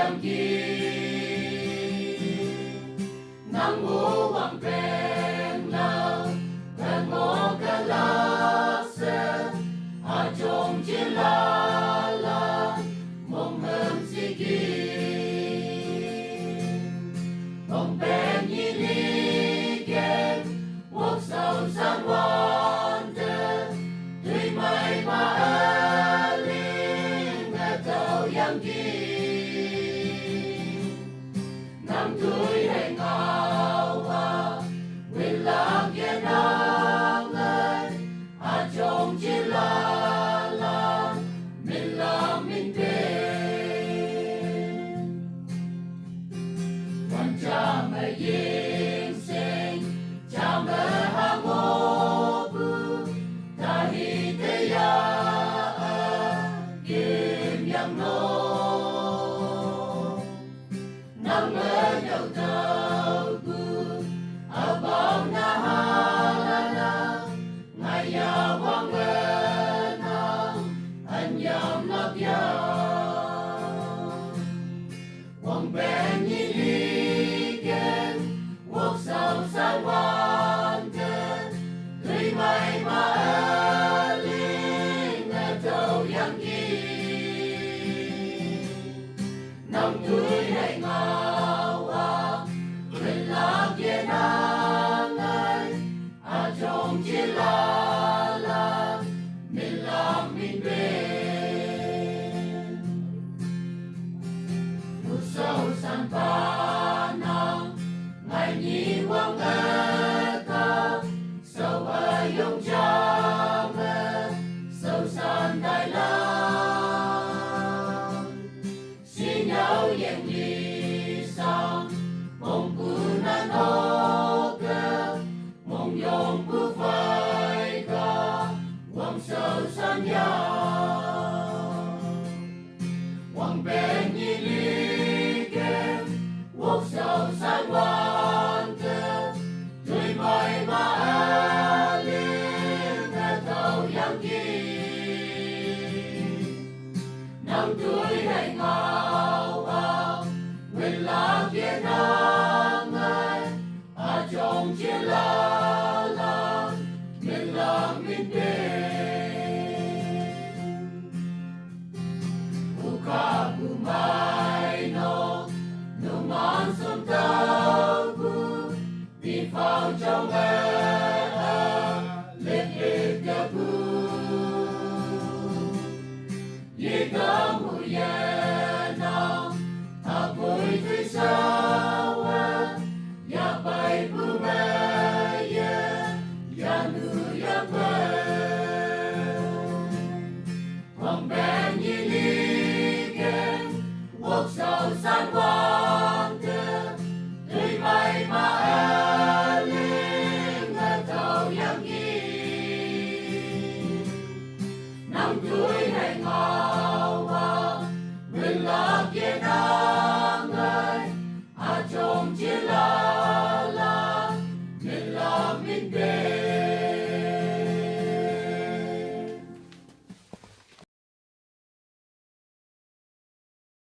yang ki nam mô hoàng ven la ven mô ca la se a chom chi la la mong hâm si ki mong ven yi li ken quốc sâu san wan de tùy mai ma a linh ngã tàu yang ki năm tuổi hay ngào à nguyện lạc yên ang ơi à chồng chỉ là mình là mình bên quan cha mẹ yên sinh cha mẹ hàng ngô bu ta hi te ya kim yang no năm mơ đầu tàu bu ở bao na ha la ngày ya quang ngân anh yam love ya quang bên như đi ken quốc sâu san wan ten tùy mai ma linh ngã tàu yang ki năm tuổi hay ngào à nguyện lạc yên ang ơi à chồng chỉ là mình làm mình bên một sâu san pa nang ngày nhị quang ngơ ta sâu ở yong cha mẹ sâu san đại lang xin nhau yên đi sang mong cu na no cơ mong yong cu phai ca quang sâu san ya quang bên như li ken quốc sâu san wan te tùy mai ma a linh ngã tàu yang ki năm tuổi hay ngào à nguyện lạc yên ang ơi à chồng chỉ là mình là mình bên u ca bu mai no no man sum tao bu đi phao trong lên lên ca bu ye ca mu ye